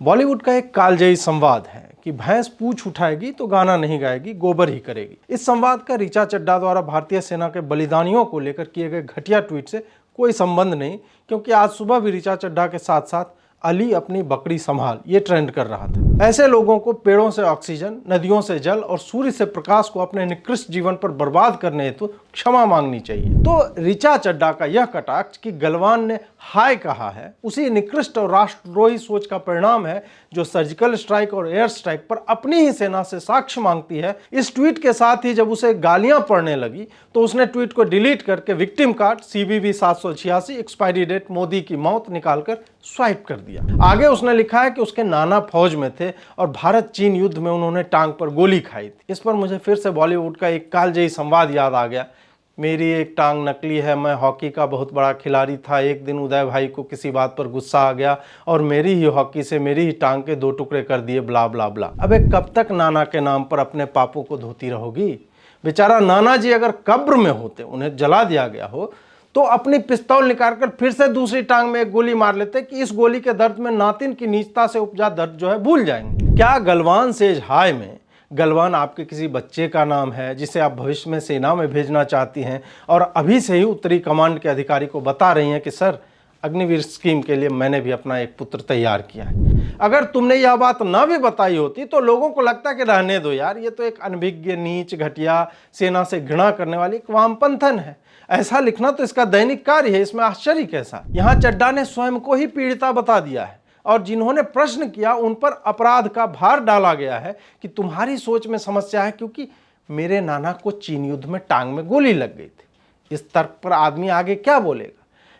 बॉलीवुड का एक कालजयी संवाद है कि भैंस पूंछ उठाएगी तो गाना नहीं गाएगी, गोबर ही करेगी। इस संवाद का ऋचा चड्ढा द्वारा भारतीय सेना के बलिदानियों को लेकर किए गए घटिया ट्वीट से कोई संबंध नहीं, क्योंकि आज सुबह भी ऋचा चड्ढा के साथ साथ अली अपनी बकरी संभाल ये ट्रेंड कर रहा था। ऐसे लोगों को पेड़ों से ऑक्सीजन, नदियों से जल और सूर्य से प्रकाश को अपने निकृष्ट जीवन पर बर्बाद करने हेतु क्षमा मांगनी चाहिए। तो ऋचा चड्ढा का यह कटाक्ष कि गलवान ने हाय कहा है, उसी निकृष्ट और राष्ट्रद्रोही सोच का परिणाम है जो सर्जिकल स्ट्राइक और एयर स्ट्राइक पर अपनी ही सेना से साक्ष्य मांगती है। इस ट्वीट के साथ ही जब उसे गालियां पड़ने लगी तो उसने ट्वीट को डिलीट करके victim card CVV 786 expiry date Modi की मौत निकालकर स्वाइप कर दिया। आगे उसने लिखा है कि उसके नाना फौज में थे और भारत चीन युद्ध में उन्होंने टांग पर गोली खाई थी। इस पर मुझे फिर से बॉलीवुड का एक कालजयी संवाद याद आ गया। मेरी एक टांग नकली है, मैं हॉकी का बहुत बड़ा खिलाड़ी था। एक दिन उदय भाई को किसी बात पर गुस्सा आ गया और मेरी ही हॉकी से मेरी ही टांग के 2 टुकड़े कर दिए, ब्ला ब्ला ब्ला। अबे कब तक नाना के नाम पर अपने पापों को धोती रहोगी? बेचारा नाना जी अगर कब्र में होते, उन्हें जला दिया गया हो, तो अपनी पिस्तौल निकालकर फिर से दूसरी टांग में एक गोली मार लेते कि इस गोली के दर्द में नातिन की नीचता से उपजा दर्द जो है भूल जाएंगे। क्या गलवान सेज हाय में गलवान आपके किसी बच्चे का नाम है जिसे आप भविष्य में सेना में भेजना चाहती हैं और अभी से ही उत्तरी कमांड के अधिकारी को बता रही हैं कि सर, अग्निवीर स्कीम के लिए मैंने भी अपना एक पुत्र तैयार किया है। अगर तुमने यह बात ना भी बताई होती तो लोगों को लगता कि रहने दो यार, ये तो एक अनभिज्ञ, नीच, घटिया, सेना से घृणा करने वाली एक वामपंथन है। ऐसा लिखना तो इसका दैनिक कार्य है, इसमें आश्चर्य कैसा? यहाँ चड्ढा ने स्वयं को ही पीड़िता बता दिया है और जिन्होंने प्रश्न किया उन पर अपराध का भार डाला गया है कि तुम्हारी सोच में समस्या है क्योंकि मेरे नाना को चीन युद्ध में टांग में गोली लग गई थी। इस तर्क पर आदमी आगे क्या बोलेगा?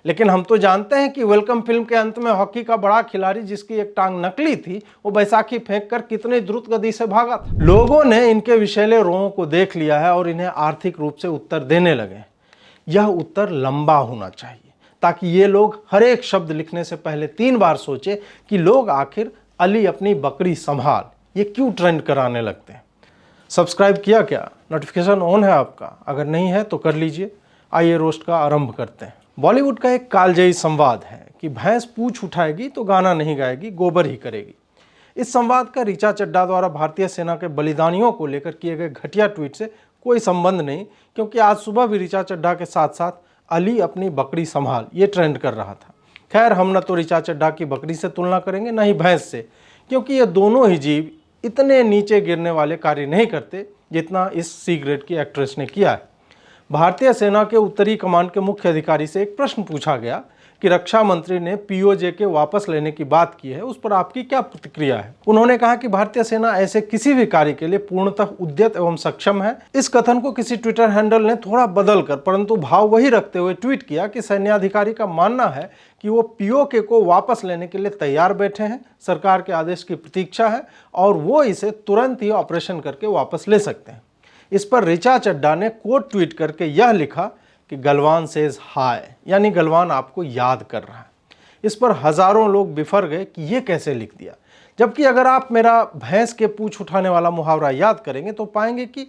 लेकिन हम तो जानते हैं कि वेलकम फिल्म के अंत में हॉकी का बड़ा खिलाड़ी जिसकी एक टांग नकली थी, वो बैसाखी फेंक कर कितनी द्रुत गति से भागा था। लोगों ने इनके विषैले रोंगों को देख लिया है और इन्हें आर्थिक रूप से उत्तर देने लगे। यह उत्तर लंबा होना चाहिए ताकि ये लोग हर एक शब्द लिखने से पहले 3 बार सोचे कि लोग आखिर अली अपनी बकरी संभाल ये क्यों ट्रेंड कराने लगते हैं। सब्सक्राइब किया क्या? नोटिफिकेशन ऑन है आपका? अगर नहीं है तो कर लीजिए। आइए रोस्ट का आरंभ करते हैं। बॉलीवुड का एक कालजयी संवाद है कि भैंस पूंछ उठाएगी तो गाना नहीं गाएगी, गोबर ही करेगी। इस संवाद का ऋचा चड्ढा द्वारा भारतीय सेना के बलिदानियों को लेकर किए गए घटिया ट्वीट से कोई संबंध नहीं, क्योंकि आज सुबह भी ऋचा चड्ढा के साथ साथ अली अपनी बकरी संभाल ये ट्रेंड कर रहा था। खैर, हम न तो ऋचा चड्ढा की बकरी से तुलना करेंगे न ही भैंस से, क्योंकि ये दोनों ही जीव इतने नीचे गिरने वाले कार्य नहीं करते जितना इस सी ग्रेड की एक्ट्रेस ने किया है। भारतीय सेना के उत्तरी कमान के मुख्य अधिकारी से एक प्रश्न पूछा गया कि रक्षा मंत्री ने POJ के वापस लेने की बात की है, उस पर आपकी क्या प्रतिक्रिया है? उन्होंने कहा कि भारतीय सेना ऐसे किसी भी कार्य के लिए पूर्णतः उद्यत एवं सक्षम है। इस कथन को किसी ट्विटर हैंडल ने थोड़ा बदल कर परंतु भाव वही रखते हुए ट्वीट किया कि सैन्याधिकारी का मानना है कि वो POK को वापस लेने के लिए तैयार बैठे हैं, सरकार के आदेश की प्रतीक्षा है और वो इसे तुरंत ही ऑपरेशन करके वापस ले सकते हैं। इस पर ऋचा चड्ढा ने कोट ट्वीट करके यह लिखा कि गलवान सेज हाय, यानी गलवान आपको याद कर रहा है। इस पर हजारों लोग बिफर गए कि ये कैसे लिख दिया, जबकि अगर आप मेरा भैंस के पूंछ उठाने वाला मुहावरा याद करेंगे तो पाएंगे कि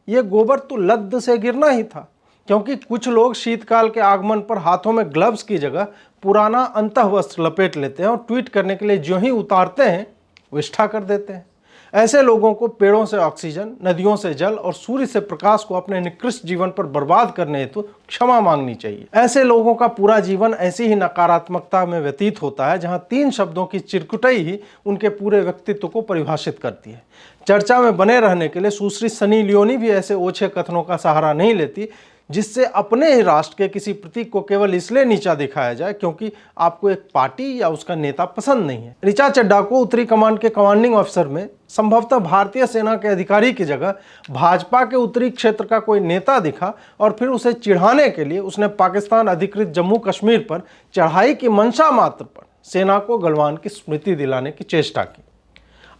ये गोबर तो लद्द से गिरना ही था, क्योंकि कुछ लोग शीतकाल के आगमन पर हाथों में ग्लव्स की जगह पुराना अंतःवस्त्र लपेट लेते हैं और ट्वीट करने के लिए जो ही उतारते हैं विष्ठा कर देते हैं। ऐसे लोगों को पेड़ों से ऑक्सीजन, नदियों से जल और सूर्य से प्रकाश को अपने निकृष्ट जीवन पर बर्बाद करने हेतु क्षमा मांगनी चाहिए। ऐसे लोगों का पूरा जीवन ऐसी ही नकारात्मकता में व्यतीत होता है जहां 3 शब्दों की चिरकुटाई ही उनके पूरे व्यक्तित्व को परिभाषित करती है। चर्चा में बने रहने के लिए सुश्री सनी लियोनी भी ऐसे ओछे कथनों का सहारा नहीं लेती जिससे अपने ही राष्ट्र के किसी प्रतीक को केवल इसलिए नीचा दिखाया जाए क्योंकि आपको एक पार्टी या उसका नेता पसंद नहीं है। ऋचा चड्ढा को उत्तरी कमांड के कमांडिंग ऑफिसर में संभवतः भारतीय सेना के अधिकारी की जगह भाजपा के उत्तरी क्षेत्र का कोई नेता दिखा और फिर उसे चिढ़ाने के लिए उसने पाकिस्तान अधिकृत जम्मू कश्मीर पर चढ़ाई की मंशा मात्र पर सेना को गलवान की स्मृति दिलाने की चेष्टा की।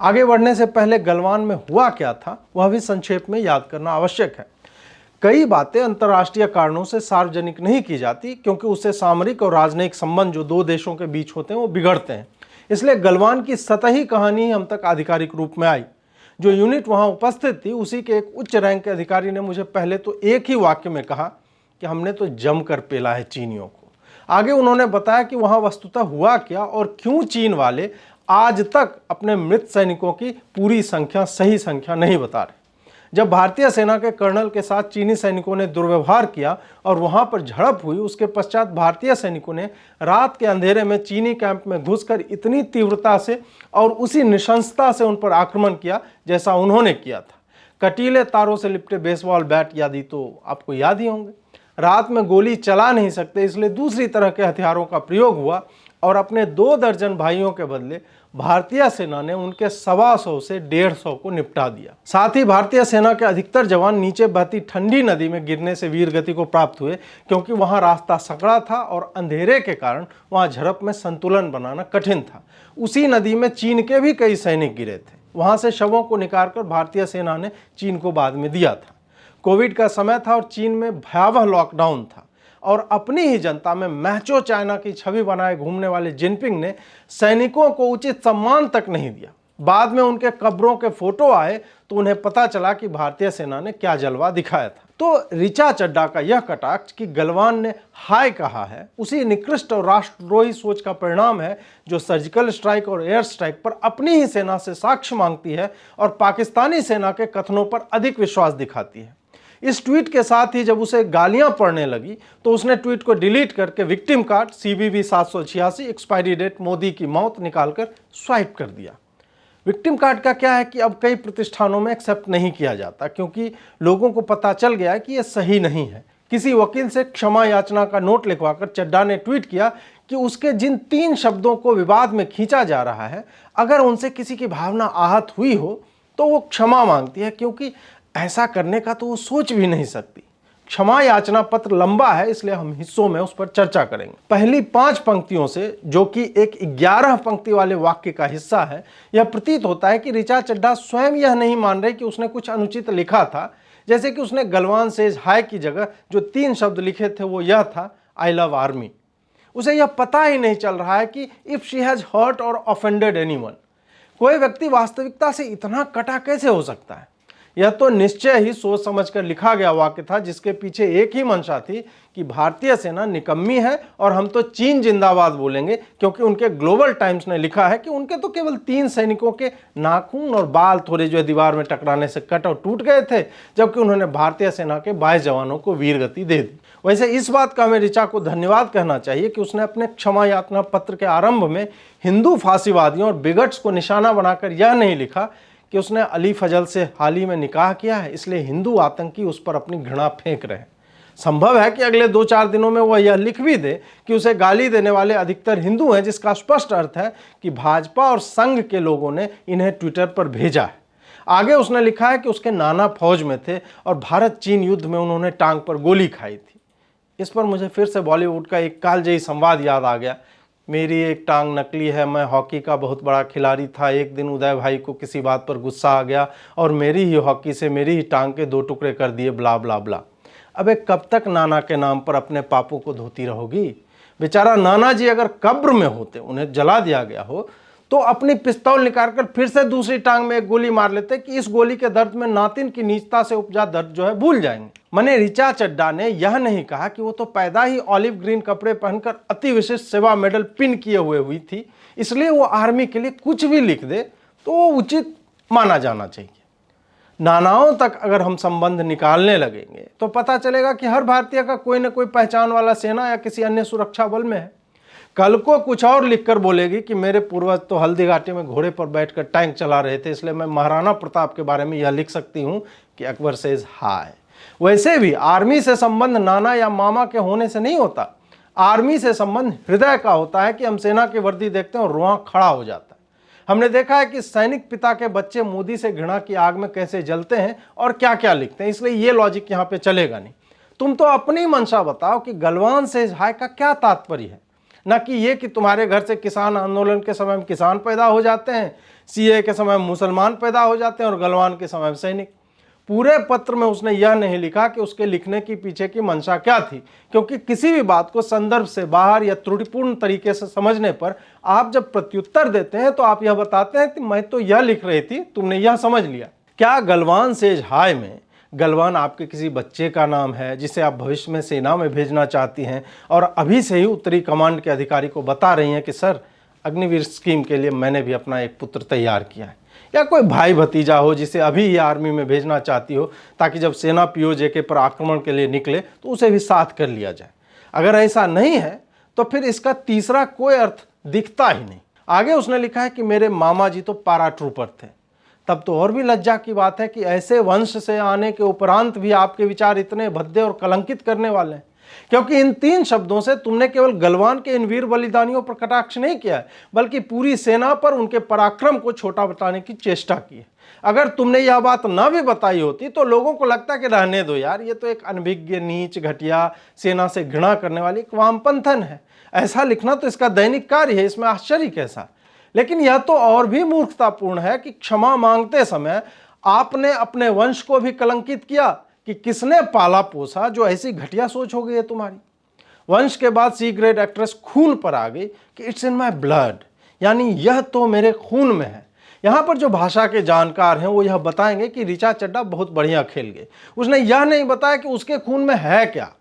आगे बढ़ने से पहले गलवान में हुआ क्या था वह भी संक्षेप में याद करना आवश्यक है। कई बातें अंतर्राष्ट्रीय कारणों से सार्वजनिक नहीं की जाती क्योंकि उससे सामरिक और राजनयिक संबंध जो 2 देशों के बीच होते हैं वो बिगड़ते हैं। इसलिए गलवान की सतही कहानी हम तक आधिकारिक रूप में आई। जो यूनिट वहां उपस्थित थी उसी के एक उच्च रैंक के अधिकारी ने मुझे पहले तो एक ही वाक्य में कहा कि हमने तो जमकर पेला है चीनियों को। आगे उन्होंने बताया कि वहां वस्तुतः हुआ क्या और क्यों चीन वाले आज तक अपने मृत सैनिकों की पूरी संख्या, सही संख्या नहीं बता रहे। जब भारतीय सेना के कर्नल के साथ चीनी सैनिकों ने दुर्व्यवहार किया और वहां पर झड़प हुई, उसके पश्चात भारतीय सैनिकों ने रात के अंधेरे में चीनी कैंप में घुसकर इतनी तीव्रता से और उसी नृशंसता से उन पर आक्रमण किया जैसा उन्होंने किया था। कटीले तारों से लिपटे बेसबॉल बैट आदि तो आपको याद ही होंगे। रात में गोली चला नहीं सकते, इसलिए दूसरी तरह के हथियारों का प्रयोग हुआ और अपने 2 दर्जन भाइयों के बदले भारतीय सेना ने उनके 125 से 150 को निपटा दिया। साथ ही भारतीय सेना के अधिकतर जवान नीचे बहती ठंडी नदी में गिरने से वीरगति को प्राप्त हुए, क्योंकि वहां रास्ता सकड़ा था और अंधेरे के कारण वहां झड़प में संतुलन बनाना कठिन था। उसी नदी में चीन के भी कई सैनिक गिरे थे। वहां से शवों को निकालकर भारतीय सेना ने चीन को बाद में दिया था। कोविड का समय था और चीन में भयावह लॉकडाउन था और अपनी ही जनता में मैचो चाइना की छवि बनाए घूमने वाले जिनपिंग ने सैनिकों को उचित सम्मान तक नहीं दिया। बाद में उनके कब्रों के फोटो आए तो उन्हें पता चला कि भारतीय सेना ने क्या जलवा दिखाया था। तो ऋचा चड्ढा का यह कटाक्ष कि गलवान ने हाय कहा है, उसी निकृष्ट और राष्ट्रद्रोही सोच का परिणाम है जो सर्जिकल स्ट्राइक और एयर स्ट्राइक पर अपनी ही सेना से साक्ष्य मांगती है और पाकिस्तानी सेना के कथनों पर अधिक विश्वास दिखाती है। इस ट्वीट के साथ ही जब उसे गालियां पड़ने लगी तो उसने ट्वीट को डिलीट करके victim card CVV 786 expiry date Modi की मौत निकालकर स्वाइप कर दिया। विक्टिम कार्ड का क्या है कि अब कई प्रतिष्ठानों में एक्सेप्ट नहीं किया जाता, क्योंकि लोगों को पता चल गया है कि यह सही नहीं है। किसी वकील से क्षमा याचना का नोट लिखवाकर चड्ढा ने ट्वीट किया कि उसके जिन 3 शब्दों को विवाद में खींचा जा रहा है, अगर उनसे किसी की भावना आहत हुई हो तो वो क्षमा मांगती है, क्योंकि ऐसा करने का तो वो सोच भी नहीं सकती। क्षमा याचना पत्र लंबा है, इसलिए हम हिस्सों में उस पर चर्चा करेंगे। पहली 5 पंक्तियों से, जो कि एक 11 पंक्ति वाले वाक्य का हिस्सा है, यह प्रतीत होता है कि ऋचा चड्ढा स्वयं यह नहीं मान रही कि उसने कुछ अनुचित लिखा था। जैसे कि उसने गलवान सेज हाय की जगह जो 3 शब्द लिखे थे वो यह था, आई लव आर्मी। उसे यह पता ही नहीं चल रहा है कि इफ शी हैज हर्ट और ऑफेंडेड एनीवन। कोई व्यक्ति वास्तविकता से इतना कटा कैसे हो सकता है? यह तो निश्चय ही सोच समझकर लिखा गया वाक्य था, जिसके पीछे एक ही मंशा थी कि भारतीय सेना निकम्मी है और हम तो चीन जिंदाबाद बोलेंगे, क्योंकि उनके ग्लोबल टाइम्स ने लिखा है कि उनके तो केवल 3 सैनिकों के नाखून और बाल थोड़े जो दीवार में टकराने से कट और टूट गए थे, जबकि उन्होंने भारतीय सेना के 22 जवानों को वीरगति दे दी। वैसे इस बात का हमें ऋचा को धन्यवाद कहना चाहिए कि उसने अपने क्षमा याचना पत्र के आरंभ में हिंदू फांसीवादियों और बिगट्स को निशाना बनाकर यह नहीं लिखा कि उसने अली फजल से हाल ही में निकाह किया है, इसलिए हिंदू आतंकी उस पर अपनी घृणा फेंक रहे हैं। संभव है कि अगले 2-4 दिनों में वह यह लिख भी दे कि उसे गाली देने वाले अधिकतर हिंदू हैं, जिसका स्पष्ट अर्थ है कि भाजपा और संघ के लोगों ने इन्हें ट्विटर पर भेजा है। आगे उसने लिखा है कि उसके नाना फौज में थे और भारत चीन युद्ध में उन्होंने टांग पर गोली खाई थी। इस पर मुझे फिर से बॉलीवुड का एक कालजयी संवाद याद आ गया, मेरी एक टांग नकली है, मैं हॉकी का बहुत बड़ा खिलाड़ी था, एक दिन उदय भाई को किसी बात पर गुस्सा आ गया और मेरी ही हॉकी से मेरी ही टांग के 2 टुकड़े कर दिए, ब्ला ब्ला ब्ला। अबे कब तक नाना के नाम पर अपने पापों को धोती रहोगी? बेचारा नाना जी अगर कब्र में होते, उन्हें जला दिया गया हो, तो अपनी पिस्तौल निकालकर फिर से दूसरी टांग में एक गोली मार लेते कि इस गोली के दर्द में नातिन की नीचता से उपजा दर्द जो है भूल जाएंगे। मने ऋचा चड्ढा ने यह नहीं कहा कि वो तो पैदा ही ऑलिव ग्रीन कपड़े पहनकर अति विशिष्ट सेवा मेडल पिन किए हुई थी, इसलिए वो आर्मी के लिए कुछ भी लिख दे तो वो उचित माना जाना चाहिए। नानाओं तक अगर हम संबंध निकालने लगेंगे तो पता चलेगा कि हर भारतीय का कोई न कोई पहचान वाला सेना या किसी अन्य सुरक्षा बल में है। कल को कुछ और लिखकर बोलेगी कि मेरे पूर्वज तो हल्दी घाटी में घोड़े पर बैठकर टैंक चला रहे थे, इसलिए मैं महाराणा प्रताप के बारे में यह लिख सकती हूं कि अकबर सेज हाय। वैसे भी आर्मी से संबंध नाना या मामा के होने से नहीं होता, आर्मी से संबंध हृदय का होता है कि हम सेना की वर्दी देखते हैं और रुआं खड़ा हो जाता है। हमने देखा है कि सैनिक पिता के बच्चे मोदी से घृणा की आग में कैसे जलते हैं और क्या क्या लिखते हैं, इसलिए ये लॉजिक यहाँ पे चलेगा नहीं। तुम तो अपनी मंशा बताओ कि गलवान सेज हाय का क्या तात्पर्य है, न कि ये कि तुम्हारे घर से किसान आंदोलन के समय में किसान पैदा हो जाते हैं, सीए के समय में मुसलमान पैदा हो जाते हैं और गलवान के समय में सैनिक। पूरे पत्र में उसने यह नहीं लिखा कि उसके लिखने की पीछे की मंशा क्या थी, क्योंकि किसी भी बात को संदर्भ से बाहर या त्रुटिपूर्ण तरीके से समझने पर आप जब प्रत्युत्तर देते हैं तो आप यह बताते हैं कि मैं तो यह लिख रही थी, तुमने यह समझ लिया। क्या गलवान सेज हाय में गलवान आपके किसी बच्चे का नाम है जिसे आप भविष्य में सेना में भेजना चाहती हैं और अभी से ही उत्तरी कमांड के अधिकारी को बता रही हैं कि सर अग्निवीर स्कीम के लिए मैंने भी अपना एक पुत्र तैयार किया है। या कोई भाई भतीजा हो जिसे अभी ये आर्मी में भेजना चाहती हो, ताकि जब सेना पीओजे पर आक्रमण के लिए निकले तो उसे भी साथ कर लिया जाए। अगर ऐसा नहीं है तो फिर इसका तीसरा कोई अर्थ दिखता ही नहीं। आगे उसने लिखा है कि मेरे मामा जी तो पैराट्रूपर थे। तब तो और भी लज्जा की बात है कि ऐसे वंश से आने के उपरांत भी आपके विचार इतने भद्दे और कलंकित करने वाले हैं, क्योंकि इन 3 शब्दों से तुमने केवल गलवान के इन वीर बलिदानियों पर कटाक्ष नहीं किया है, बल्कि पूरी सेना पर उनके पराक्रम को छोटा बताने की चेष्टा की है। अगर तुमने यह बात न भी बताई होती तो लोगों को लगता कि रहने दो यार, ये तो एक अनभिज्ञ, नीच, घटिया, सेना से घृणा करने वाली एक वामपंथन है। ऐसा लिखना तो इसका दैनिक कार्य है, इसमें आश्चर्य कैसा। लेकिन यह तो और भी मूर्खतापूर्ण है कि क्षमा मांगते समय आपने अपने वंश को भी कलंकित किया कि किसने पाला पोसा जो ऐसी घटिया सोच हो गई है तुम्हारी। वंश के बाद सी ग्रेड एक्ट्रेस खून पर आ गई कि इट्स इन माई ब्लड, यानी यह तो मेरे खून में है। यहाँ पर जो भाषा के जानकार हैं वो यह बताएंगे कि ऋचा चड्ढा बहुत बढ़िया खेल गई। उसने यह नहीं बताया कि उसके खून में है क्या।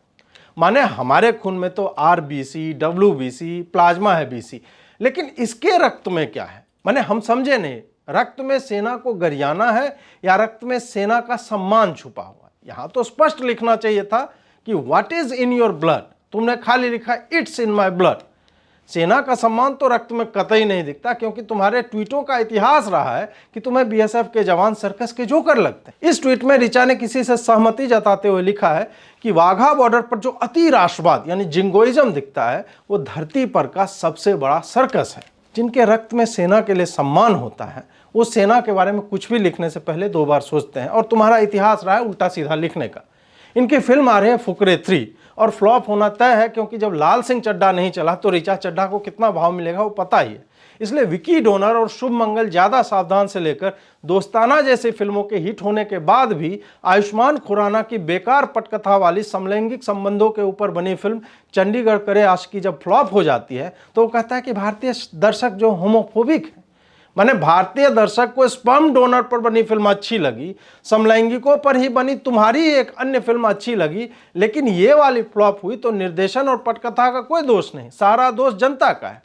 माने हमारे खून में तो आरबीसी, डब्ल्यूबीसी, प्लाज्मा है बीसी, लेकिन इसके रक्त में क्या है? माने हम समझे नहीं, रक्त में सेना को गरियाना है या रक्त में सेना का सम्मान छुपा हुआ है। यहाँ तो स्पष्ट लिखना चाहिए था कि what is in your blood. तुमने खाली लिखा इट्स इन माई ब्लड। सेना का सम्मान तो रक्त में कतई नहीं दिखता, क्योंकि तुम्हारे ट्वीटों का इतिहास रहा है कि तुम्हें बीएसएफ के जवान सर्कस के जोकर लगते हैं। इस ट्वीट में ऋचा ने किसी से सहमति जताते हुए लिखा है कि वाघा बॉर्डर पर जो अति राष्ट्रवाद यानी जिंगोइज्म दिखता है वो धरती पर का सबसे बड़ा सर्कस है। जिनके रक्त में सेना के लिए सम्मान होता है वो सेना के बारे में कुछ भी लिखने से पहले 2 बार सोचते हैं, और तुम्हारा इतिहास रहा है उल्टा सीधा लिखने का। इनकी फिल्म आ रही है फुकरे 3 और फ्लॉप होना तय है, क्योंकि जब लाल सिंह चड्ढा नहीं चला तो ऋचा चड्ढा को कितना भाव मिलेगा वो पता ही है। इसलिए विकी डोनर और शुभ मंगल ज़्यादा सावधान से लेकर दोस्ताना जैसी फिल्मों के हिट होने के बाद भी आयुष्मान खुराना की बेकार पटकथा वाली समलैंगिक संबंधों के ऊपर बनी फिल्म चंडीगढ़ करे आशिकी जब फ्लॉप हो जाती है तो वो कहता है कि भारतीय दर्शक जो होमोफोबिक है। माने भारतीय दर्शक को स्पर्म डोनर पर बनी फिल्म अच्छी लगी, समलैंगिकों पर ही बनी तुम्हारी एक अन्य फिल्म अच्छी लगी, लेकिन ये वाली फ्लॉप हुई तो निर्देशन और पटकथा का कोई दोष नहीं, सारा दोष जनता का है।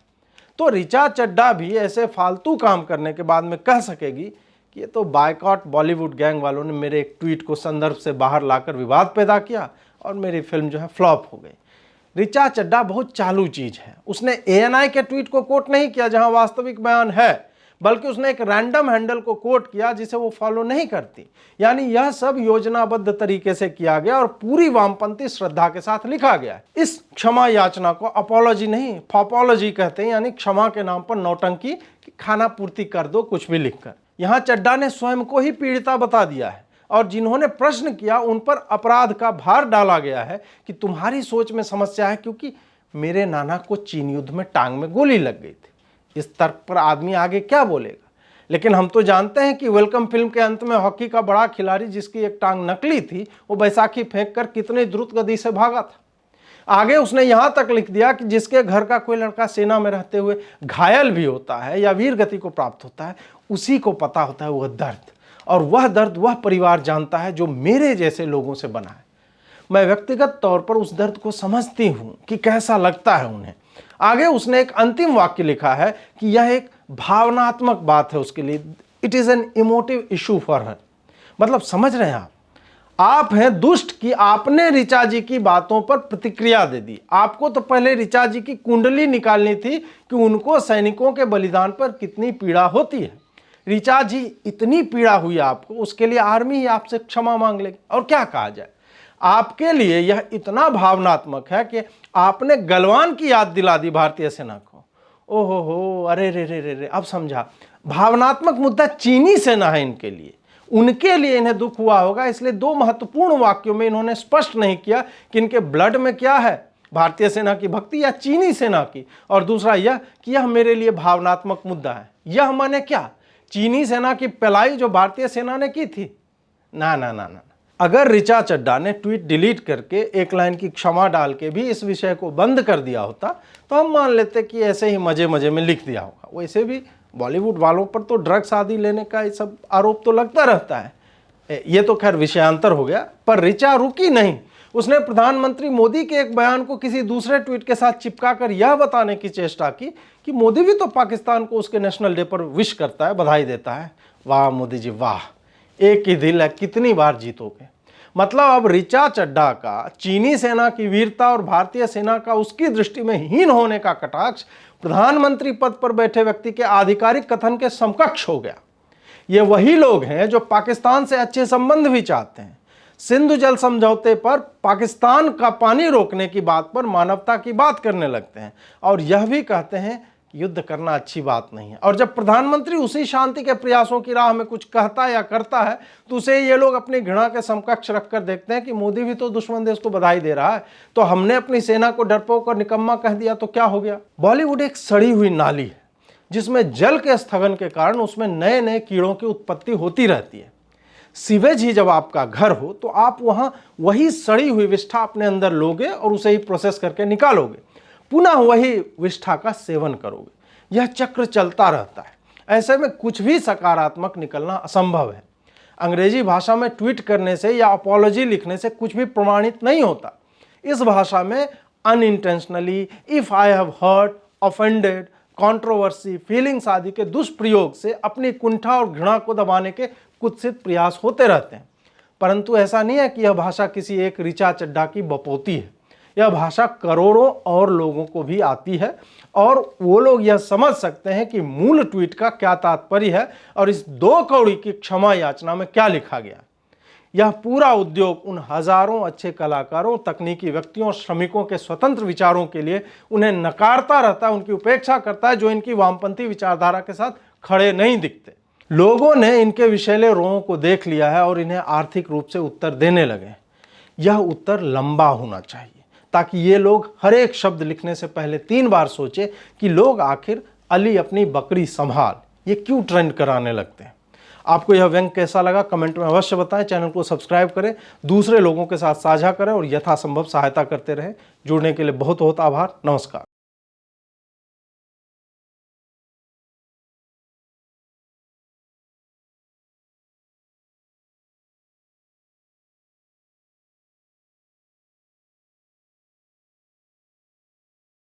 तो ऋचा चड्ढा भी ऐसे फालतू काम करने के बाद में कह सकेगी कि ये तो बायकॉट बॉलीवुड गैंग वालों ने मेरे एक ट्वीट को संदर्भ से बाहर लाकर विवाद पैदा किया और मेरी फिल्म जो है फ्लॉप हो गई। ऋचा चड्ढा बहुत चालू चीज है। उसने एएनआई के ट्वीट को कोट नहीं किया जहां वास्तविक बयान है, बल्कि उसने एक रैंडम हैंडल को कोट किया जिसे वो फॉलो नहीं करती। यानी यह सब योजनाबद्ध तरीके से किया गया और पूरी वामपंथी श्रद्धा के साथ लिखा गया है। इस क्षमा याचना को अपॉलॉजी नहीं फॉपोलॉजी कहते हैं, यानी क्षमा के नाम पर नौटंकी कि खाना पूर्ति कर दो कुछ भी लिखकर। यहाँ चड्ढा ने स्वयं को ही पीड़िता बता दिया है और जिन्होंने प्रश्न किया उन पर अपराध का भार डाला गया है कि तुम्हारी सोच में समस्या है, क्योंकि मेरे नाना को चीन युद्ध में टांग में गोली लग गई थी। इस तर्क पर आदमी आगे क्या बोलेगा। लेकिन हम तो जानते हैं कि वेलकम फिल्म के अंत में हॉकी का बड़ा खिलाड़ी जिसकी एक टांग नकली थी वो बैसाखी फेंककर कितनी द्रुत गति से भागा था। आगे उसने यहां तक लिख दिया कि जिसके घर का कोई लड़का सेना में रहते हुए घायल भी होता है या वीर गति को प्राप्त होता है उसी को पता होता है वह दर्द, और वह दर्द वह परिवार जानता है जो मेरे जैसे लोगों से बना है। मैं व्यक्तिगत तौर पर उस दर्द को समझती हूं कि कैसा लगता है उन्हें। आगे उसने एक अंतिम वाक्य लिखा है कि यह एक भावनात्मक बात है उसके लिए, it is an emotive issue for her. मतलब समझ रहे हैं आप हैं दुष्ट कि आपने ऋचा जी की बातों पर प्रतिक्रिया दे दी। आपको तो पहले ऋचा जी की कुंडली निकालनी थी कि उनको सैनिकों के बलिदान पर कितनी पीड़ा होती है। ऋचा जी इतनी पीड़ा हुई आपको, उसके लिए आर्मी ही आपसे क्षमा मांग लेगी। और क्या कहा जाए, आपके लिए यह इतना भावनात्मक है कि आपने गलवान की याद दिला दी भारतीय सेना को। ओहो हो, अरे रे रे रे रे, अब समझा। भावनात्मक मुद्दा चीनी सेना है इनके लिए, उनके लिए इन्हें दुख हुआ होगा। इसलिए 2 महत्वपूर्ण वाक्यों में इन्होंने स्पष्ट नहीं किया कि इनके ब्लड में क्या है, भारतीय सेना की भक्ति या चीनी सेना की। और दूसरा यह कि यह मेरे लिए भावनात्मक मुद्दा है। यह माने क्या, चीनी सेना की पलाई जो भारतीय सेना ने की थी? ना ना ना ना। अगर ऋचा चड्ढा ने ट्वीट डिलीट करके एक लाइन की क्षमा डाल के भी इस विषय को बंद कर दिया होता तो हम मान लेते कि ऐसे ही मजे मजे में लिख दिया होगा। वैसे भी बॉलीवुड वालों पर तो ड्रग्स आदि लेने का ये सब आरोप तो लगता रहता है। ये तो खैर विषयांतर हो गया। पर ऋचा रुकी नहीं, उसने प्रधानमंत्री मोदी के एक बयान को किसी दूसरे ट्वीट के साथ चिपकाकर यह बताने की चेष्टा की कि मोदी भी तो पाकिस्तान को उसके नेशनल डे पर विश करता है, बधाई देता है। वाह मोदी जी वाह, एक ही दिल है, कितनी बार जीतोगे। मतलब अब ऋचा चड्ढा का चीनी सेना की वीरता और भारतीय सेना का उसकी दृष्टि में हीन होने का कटाक्ष प्रधानमंत्री पद पर बैठे व्यक्ति के आधिकारिक कथन के समकक्ष हो गया। ये वही लोग हैं जो पाकिस्तान से अच्छे संबंध भी चाहते हैं, सिंधु जल समझौते पर पाकिस्तान का पानी रोकने की बात पर मानवता की बात करने लगते हैं और यह भी कहते हैं कि युद्ध करना अच्छी बात नहीं है। और जब प्रधानमंत्री उसी शांति के प्रयासों की राह में कुछ कहता या करता है तो उसे ये लोग अपनी घृणा के समकक्ष रखकर देखते हैं कि मोदी भी तो दुश्मन देश को बधाई दे रहा है, तो हमने अपनी सेना को डरपोक और निकम्मा कह दिया तो क्या हो गया। बॉलीवुड एक सड़ी हुई नाली है जिसमें जल के स्थगन के कारण उसमें नए नए कीड़ों की उत्पत्ति होती रहती है। सीवेज ही जब आपका घर हो तो आप वहां वही सड़ी हुई विष्ठा अपने अंदर लोगे और उसे ही प्रोसेस करके निकालोगे, पुनः वही विष्ठा का सेवन करोगे। यह चक्र चलता रहता है। ऐसे में कुछ भी सकारात्मक निकलना असंभव है। अंग्रेजी भाषा में ट्वीट करने से या अपॉलॉजी लिखने से कुछ भी प्रमाणित नहीं होता। इस भाषा में unintentionally, if I have hurt, offended, controversy, feelings आदि के दुष्प्रयोग से अपनी कुंठा और घृणा को दबाने के कुत्सित प्रयास होते रहते हैं। परंतु ऐसा नहीं है कि यह भाषा किसी एक ऋचा चड्ढा की बपोती है। यह भाषा करोड़ों और लोगों को भी आती है और वो लोग यह समझ सकते हैं कि मूल ट्वीट का क्या तात्पर्य है और इस 2 कौड़ी की क्षमा याचना में क्या लिखा गया। यह पूरा उद्योग उन हजारों अच्छे कलाकारों, तकनीकी व्यक्तियों और श्रमिकों के स्वतंत्र विचारों के लिए उन्हें नकारता रहता है, उनकी उपेक्षा करता है, जो इनकी वामपंथी विचारधारा के साथ खड़े नहीं दिखते। लोगों ने इनके विषैले रोहों को देख लिया है और इन्हें आर्थिक रूप से उत्तर देने लगे। यह उत्तर लंबा होना चाहिए ताकि ये लोग हर एक शब्द लिखने से पहले 3 बार सोचे कि लोग आखिर अली अपनी बकरी संभाल ये क्यों ट्रेंड कराने लगते हैं। आपको यह व्यंग कैसा लगा कमेंट में अवश्य बताएं। चैनल को सब्सक्राइब करें, दूसरे लोगों के साथ साझा करें और यथासंभव सहायता करते रहें। जुड़ने के लिए बहुत बहुत आभार। नमस्कार।